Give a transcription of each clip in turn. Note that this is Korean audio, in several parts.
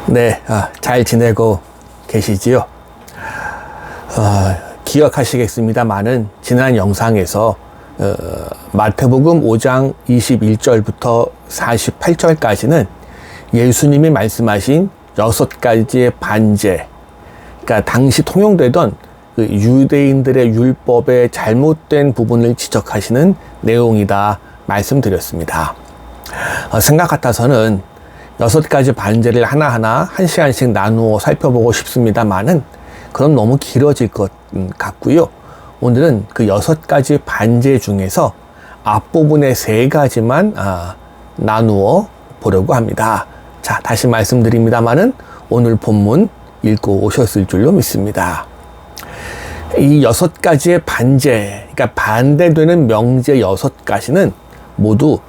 네, 잘 지내고 계시지요? 기억하시겠습니다만은 지난 영상에서 마태복음 5장 21절부터 48절까지는 예수님이 말씀하신 6가지의 반제, 그러니까 당시 통용되던 그 유대인들의 율법의 잘못된 부분을 지적하시는 내용이다 말씀드렸습니다. 생각 같아서는 6가지 반제를 하나하나 1시간씩 나누어 살펴보고 싶습니다만은 그럼 너무 길어질 것 같고요. 오늘은 그 6가지 반제 중에서 앞부분의 3가지만 나누어 보려고 합니다. 자, 다시 말씀드립니다만은 오늘 본문 읽고 오셨을 줄로 믿습니다. 이 6가지의 반제, 그러니까 반대되는 명제 6가지는 모두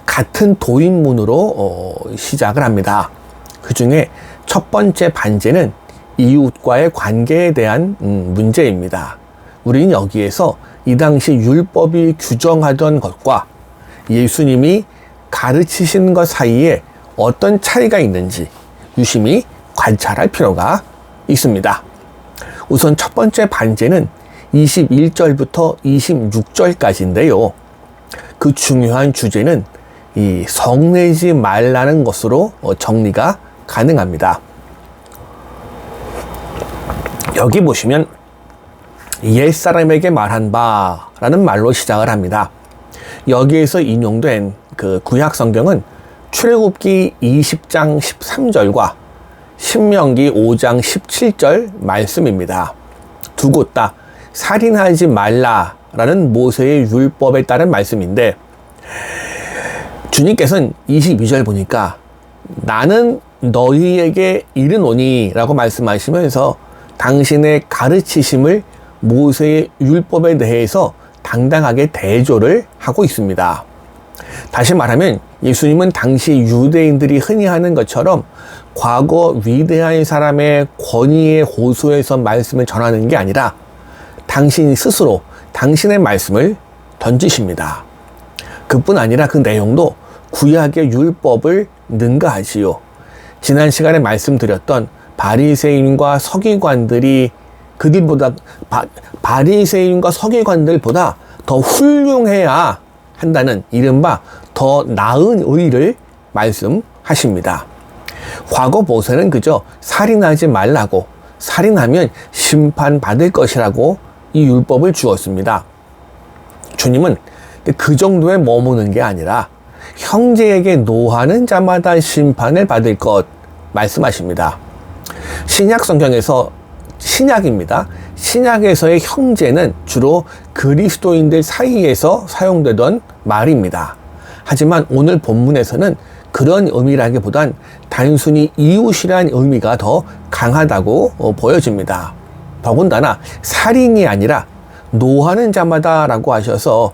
같은 도입문으로 시작을 합니다. 그 중에 첫 번째 반제는 이웃과의 관계에 대한 문제입니다. 우리는 여기에서 이 당시 율법이 규정하던 것과 예수님이 가르치신 것 사이에 어떤 차이가 있는지 유심히 관찰할 필요가 있습니다. 우선 첫 번째 반제는 21절부터 26절까지인데요. 그 중요한 주제는 이 성내지 말라는 것으로 정리가 가능합니다. 여기 보시면 옛사람에게 말한 바라는 말로 시작을 합니다. 여기에서 인용된 그 구약 성경은 출애굽기 20장 13절과 신명기 5장 17절 말씀입니다. 두 곳 다 살인하지 말라라는 모세의 율법에 따른 말씀인데, 주님께서는 22절 보니까 나는 너희에게 이르노니 라고 말씀하시면서 당신의 가르치심을 모세의 율법에 대해서 당당하게 대조를 하고 있습니다. 다시 말하면 예수님은 당시 유대인들이 흔히 하는 것처럼 과거 위대한 사람의 권위에 호소해서 말씀을 전하는 게 아니라 당신 스스로 당신의 말씀을 던지십니다. 그뿐 아니라 그 내용도 구약의 율법을 능가하지요. 지난 시간에 말씀드렸던 바리새인과 서기관들이 그들보다 바리새인과 서기관들보다 더 훌륭해야 한다는 이른바 더 나은 의를 말씀하십니다. 과거 모세는 그저 살인하지 말라고, 살인하면 심판받을 것이라고 이 율법을 주었습니다. 주님은 그 정도에 머무는 게 아니라 형제에게 노하는 자마다 심판을 받을 것 말씀하십니다. 신약 성경에서, 신약입니다. 신약에서의 형제는 주로 그리스도인들 사이에서 사용되던 말입니다. 하지만 오늘 본문에서는 그런 의미라기보단 단순히 이웃이란 의미가 더 강하다고 보여집니다. 더군다나 살인이 아니라 노하는 자마다 라고 하셔서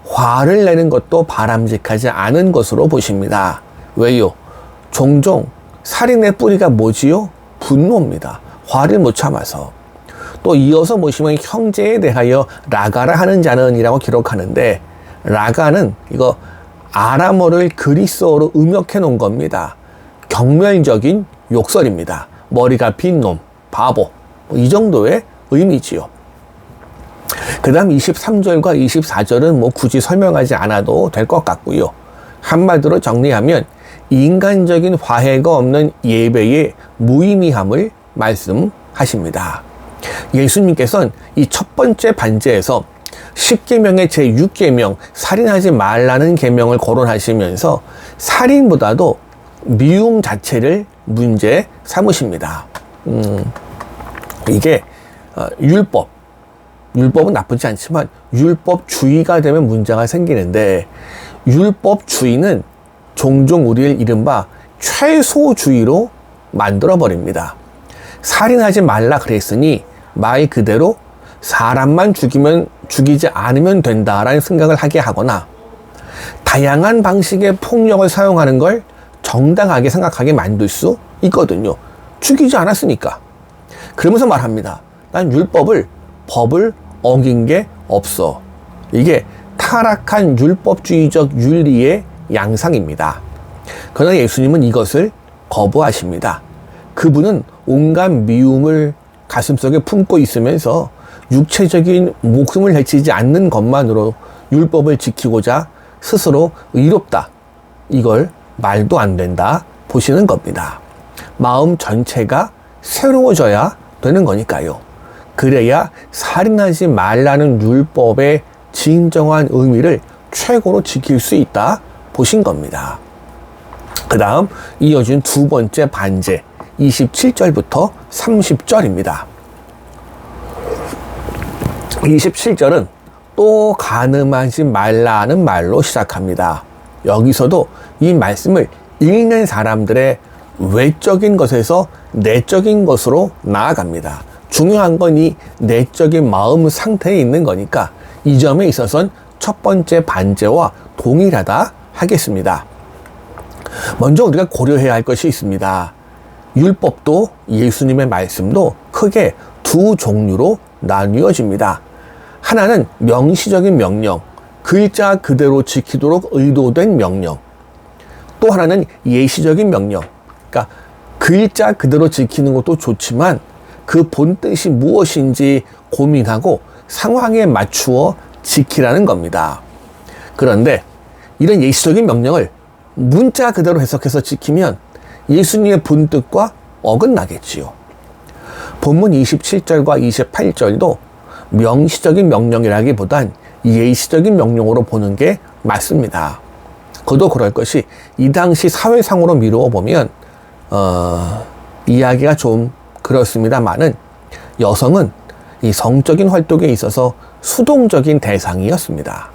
화를 내는 것도 바람직하지 않은 것으로 보십니다. 왜요? 종종 살인의 뿌리가 뭐지요? 분노입니다. 화를 못 참아서. 또 이어서 보시면 형제에 대하여 라가라 하는 자는 이라고 기록하는데, 라가는 이거 아람어를 그리스어로 음역해 놓은 겁니다. 경멸적인 욕설입니다. 머리가 빈 놈, 바보, 이 정도의 의미지요. 그 다음 23절과 24절은 굳이 설명하지 않아도 될 것 같고요. 한마디로 정리하면 인간적인 화해가 없는 예배의 무의미함을 말씀하십니다. 예수님께서는 이 첫 번째 반제에서 10계명의 제6계명 살인하지 말라는 계명을 거론하시면서 살인보다도 미움 자체를 문제 삼으십니다. 이게 율법은 나쁘지 않지만 율법주의가 되면 문제가 생기는데, 율법주의는 종종 우리를 이른바 최소주의로 만들어버립니다. 살인하지 말라 그랬으니 말 그대로 사람만 죽이지 않으면 된다라는 생각을 하게 하거나, 다양한 방식의 폭력을 사용하는 걸 정당하게 생각하게 만들 수 있거든요. 죽이지 않았으니까. 그러면서 말합니다. 난 법을 어긴 게 없어. 이게 타락한 율법주의적 윤리의 양상입니다. 그러나 예수님은 이것을 거부하십니다. 그분은 온갖 미움을 가슴속에 품고 있으면서 육체적인 목숨을 해치지 않는 것만으로 율법을 지키고자 스스로 의롭다, 이걸 말도 안 된다 보시는 겁니다. 마음 전체가 새로워져야 되는 거니까요. 그래야 살인하지 말라는 율법의 진정한 의미를 최고로 지킬 수 있다 보신 겁니다. 그 다음 이어진 두 번째 반제 27절부터 30절입니다. 27절은 또 간음하지 말라는 말로 시작합니다. 여기서도 이 말씀을 읽는 사람들의 외적인 것에서 내적인 것으로 나아갑니다. 중요한 건 이 내적인 마음 상태에 있는 거니까 이 점에 있어서는 첫 번째 반제와 동일하다 하겠습니다. 먼저 우리가 고려해야 할 것이 있습니다. 율법도 예수님의 말씀도 크게 두 종류로 나뉘어집니다. 하나는 명시적인 명령, 글자 그대로 지키도록 의도된 명령. 또 하나는 예시적인 명령. 그러니까 글자 그대로 지키는 것도 좋지만 그 본뜻이 무엇인지 고민하고 상황에 맞추어 지키라는 겁니다. 그런데 이런 예시적인 명령을 문자 그대로 해석해서 지키면 예수님의 본뜻과 어긋나겠지요. 본문 27절과 28절도 명시적인 명령이라기보단 예시적인 명령으로 보는 게 맞습니다. 그도 그럴 것이 이 당시 사회상으로 미루어 보면 이야기가 좀 그렇습니다만은 여성은 이 성적인 활동에 있어서 수동적인 대상이었습니다.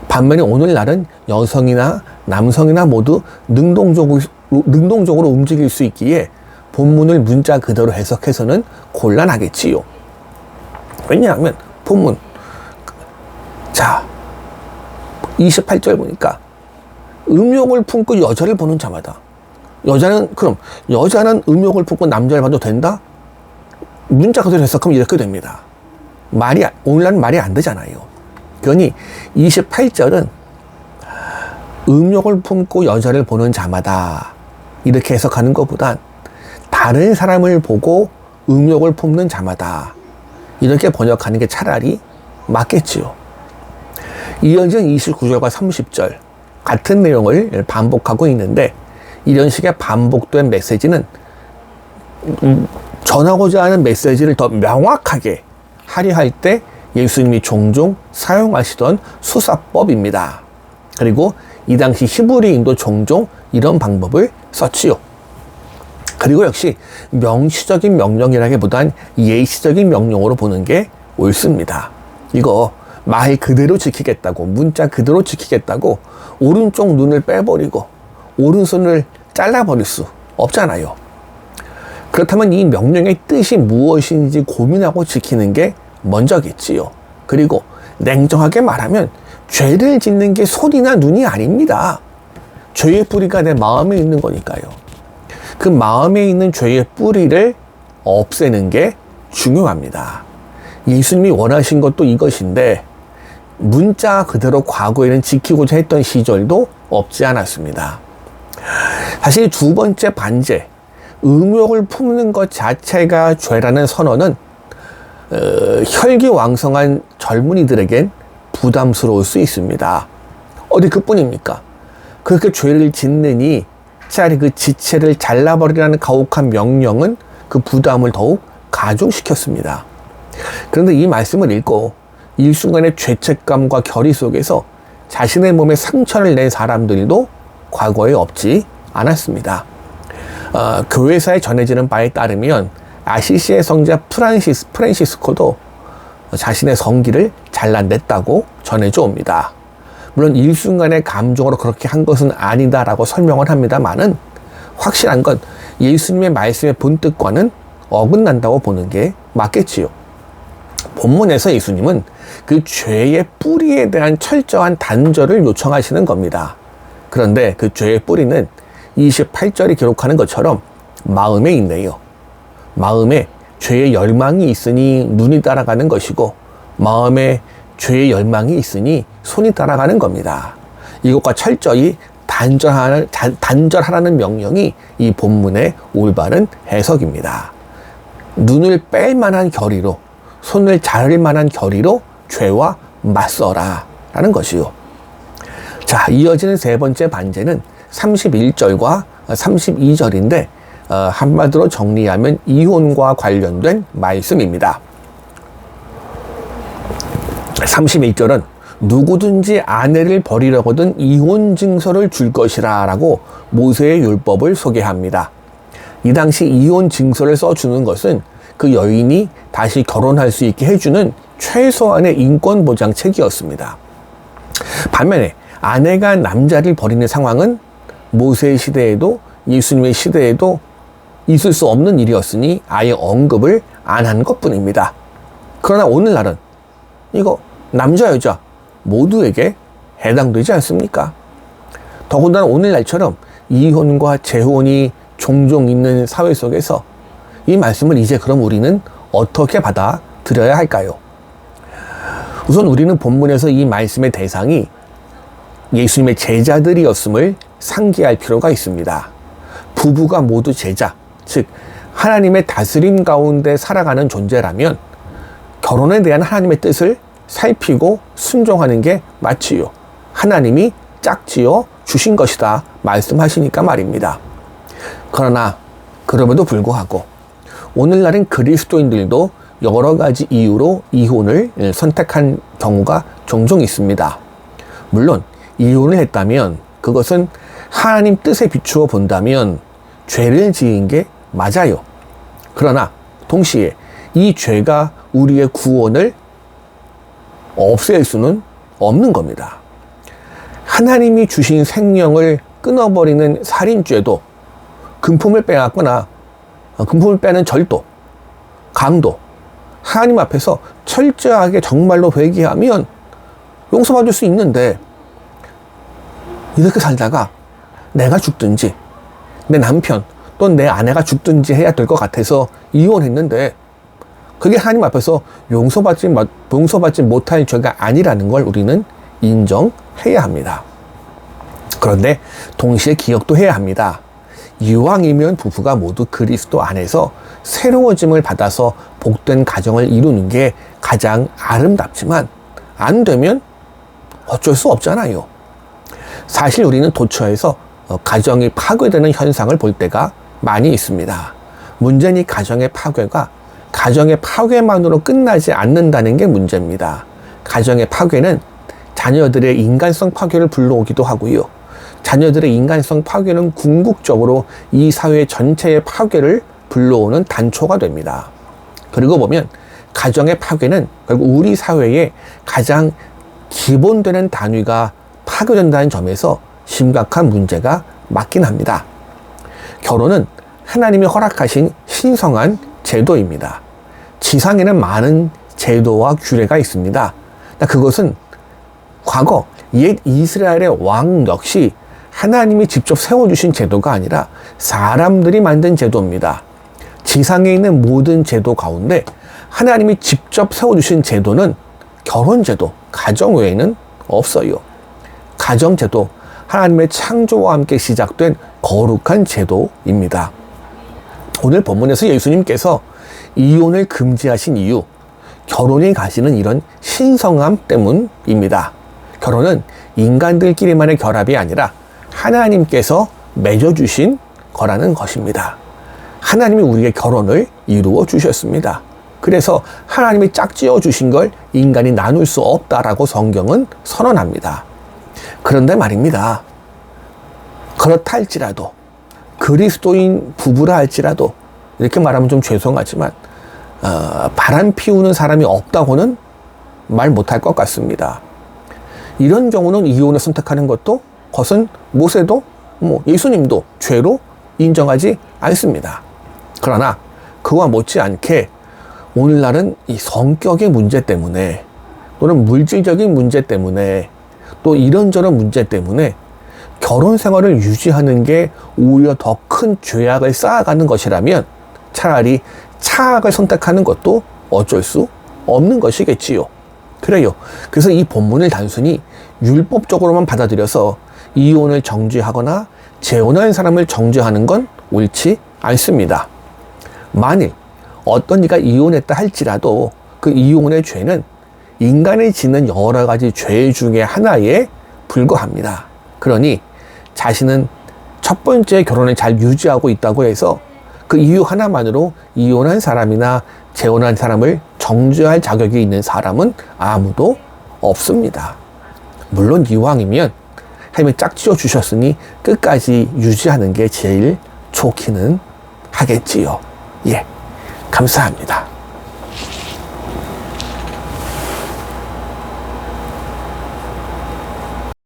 반면에 오늘날은 여성이나 남성이나 모두 능동적으로 움직일 수 있기에 본문을 문자 그대로 해석해서는 곤란하겠지요. 왜냐하면 본문 28절 보니까 음욕을 품고 여자를 보는 자마다, 그럼 여자는 음욕을 품고 남자를 봐도 된다? 문자 그대로 해석하면 이렇게 됩니다. 오늘날은 말이 안 되잖아요. 그러니 28절은 음욕을 품고 여자를 보는 자마다 이렇게 해석하는 것보단 다른 사람을 보고 음욕을 품는 자마다 이렇게 번역하는 게 차라리 맞겠지요. 이어진 29절과 30절 같은 내용을 반복하고 있는데 이런 식의 반복된 메시지는 전하고자 하는 메시지를 더 명확하게 하려 할 때 예수님이 종종 사용하시던 수사법입니다. 그리고 이 당시 히브리인도 종종 이런 방법을 썼지요. 그리고 역시 명시적인 명령이라기보단 예시적인 명령으로 보는 게 옳습니다. 이거 말 그대로 지키겠다고, 문자 그대로 지키겠다고 오른쪽 눈을 빼버리고 오른손을 잘라버릴 수 없잖아요. 그렇다면 이 명령의 뜻이 무엇인지 고민하고 지키는 게 먼저겠지요. 그리고 냉정하게 말하면 죄를 짓는 게 손이나 눈이 아닙니다. 죄의 뿌리가 내 마음에 있는 거니까요. 그 마음에 있는 죄의 뿌리를 없애는 게 중요합니다. 예수님이 원하신 것도 이것인데 문자 그대로 과거에는 지키고자 했던 시절도 없지 않았습니다. 사실 두 번째 반제, 음욕을 품는 것 자체가 죄라는 선언은 혈기왕성한 젊은이들에겐 부담스러울 수 있습니다. 어디 그뿐입니까? 그렇게 죄를 짓느니 차라리 그 지체를 잘라버리라는 가혹한 명령은 그 부담을 더욱 가중시켰습니다. 그런데 이 말씀을 읽고 일순간의 죄책감과 결의 속에서 자신의 몸에 상처를 낸 사람들도 과거에 없지 않았습니다. 교회사에 전해지는 바에 따르면 아시시의 성자 프란시스코도 자신의 성기를 잘라냈다고 전해져 옵니다. 물론 일순간의 감정으로 그렇게 한 것은 아니다라고 설명을 합니다만은 확실한 건 예수님의 말씀의 본뜻과는 어긋난다고 보는 게 맞겠지요. 본문에서 예수님은 그 죄의 뿌리에 대한 철저한 단절을 요청하시는 겁니다. 그런데 그 죄의 뿌리는 28절이 기록하는 것처럼 마음에 있네요. 마음에 죄의 열망이 있으니 눈이 따라가는 것이고 마음에 죄의 열망이 있으니 손이 따라가는 겁니다. 이것과 철저히 단절하라는 명령이 이 본문의 올바른 해석입니다. 눈을 뺄 만한 결의로, 손을 자를 만한 결의로 죄와 맞서라 라는 것이요. 자, 이어지는 세 번째 반제는 31절과 32절인데 한마디로 정리하면 이혼과 관련된 말씀입니다. 31절은 누구든지 아내를 버리려거든 이혼 증서를 줄 것이라 라고 모세의 율법을 소개합니다. 이 당시 이혼 증서를 써주는 것은 그 여인이 다시 결혼할 수 있게 해주는 최소한의 인권 보장책이었습니다. 반면에 아내가 남자를 버리는 상황은 모세의 시대에도 예수님의 시대에도 있을 수 없는 일이었으니 아예 언급을 안 한 것뿐입니다. 그러나 오늘날은 이거 남자 여자 모두에게 해당되지 않습니까? 더군다나 오늘날처럼 이혼과 재혼이 종종 있는 사회 속에서 이 말씀을 이제 그럼 우리는 어떻게 받아들여야 할까요? 우선 우리는 본문에서 이 말씀의 대상이 예수님의 제자들이었음을 상기할 필요가 있습니다. 부부가 모두 제자, 즉 하나님의 다스림 가운데 살아가는 존재라면 결혼에 대한 하나님의 뜻을 살피고 순종하는 게 맞지요. 하나님이 짝지어 주신 것이다 말씀하시니까 말입니다. 그러나 그럼에도 불구하고 오늘날은 그리스도인들도 여러 가지 이유로 이혼을 선택한 경우가 종종 있습니다. 물론 이혼을 했다면 그것은 하나님 뜻에 비추어 본다면 죄를 지은 게 맞아요. 그러나 동시에 이 죄가 우리의 구원을 없앨 수는 없는 겁니다. 하나님이 주신 생명을 끊어버리는 살인죄도 금품을 빼앗거나 금품을 빼는 절도, 강도, 하나님 앞에서 철저하게 정말로 회개하면 용서받을 수 있는데 이렇게 살다가 내가 죽든지 내 남편 또 내 아내가 죽든지 해야 될 것 같아서 이혼했는데 그게 하나님 앞에서 용서받지 못할 죄가 아니라는 걸 우리는 인정해야 합니다. 그런데 동시에 기억도 해야 합니다. 이왕이면 부부가 모두 그리스도 안에서 새로워짐을 받아서 복된 가정을 이루는 게 가장 아름답지만 안 되면 어쩔 수 없잖아요. 사실 우리는 도처에서 가정이 파괴되는 현상을 볼 때가 많이 있습니다. 문제는 이 가정의 파괴가 가정의 파괴만으로 끝나지 않는다는 게 문제입니다. 가정의 파괴는 자녀들의 인간성 파괴를 불러오기도 하고요. 자녀들의 인간성 파괴는 궁극적으로 이 사회 전체의 파괴를 불러오는 단초가 됩니다. 그리고 보면 가정의 파괴는 결국 우리 사회의 가장 기본되는 단위가 파괴된다는 점에서 심각한 문제가 맞긴 합니다. 결혼은 하나님이 허락하신 신성한 제도입니다. 지상에는 많은 제도와 규례가 있습니다. 그것은 과거 옛 이스라엘의 왕 역시 하나님이 직접 세워주신 제도가 아니라 사람들이 만든 제도입니다. 지상에 있는 모든 제도 가운데 하나님이 직접 세워주신 제도는 결혼제도, 가정 외에는 없어요. 가정제도, 하나님의 창조와 함께 시작된 거룩한 제도입니다. 오늘 본문에서 예수님께서 이혼을 금지하신 이유, 결혼이 가지는 이런 신성함 때문입니다. 결혼은 인간들끼리만의 결합이 아니라 하나님께서 맺어주신 거라는 것입니다. 하나님이 우리의 결혼을 이루어 주셨습니다. 그래서 하나님이 짝지어 주신 걸 인간이 나눌 수 없다라고 성경은 선언합니다. 그런데 말입니다. 그렇다 할지라도 그리스도인 부부라 할지라도 이렇게 말하면 좀 죄송하지만 바람 피우는 사람이 없다고는 말 못할 것 같습니다. 이런 경우는 이혼을 선택하는 것도 그것은 모세도 예수님도 죄로 인정하지 않습니다. 그러나 그와 못지않게 오늘날은 이 성격의 문제 때문에 또는 물질적인 문제 때문에 또 이런저런 문제 때문에 결혼 생활을 유지하는 게 오히려 더 큰 죄악을 쌓아가는 것이라면 차라리 차악을 선택하는 것도 어쩔 수 없는 것이겠지요. 그래요. 그래서 이 본문을 단순히 율법적으로만 받아들여서 이혼을 정죄하거나 재혼한 사람을 정죄하는 건 옳지 않습니다. 만일 어떤 이가 이혼했다 할지라도 그 이혼의 죄는 인간이 짓는 여러 가지 죄 중에 하나에 불과합니다. 그러니 자신은 첫 번째 결혼을 잘 유지하고 있다고 해서 그 이유 하나만으로 이혼한 사람이나 재혼한 사람을 정죄할 자격이 있는 사람은 아무도 없습니다. 물론 이왕이면 하나님이 짝지어 주셨으니 끝까지 유지하는 게 제일 좋기는 하겠지요. 예, 감사합니다.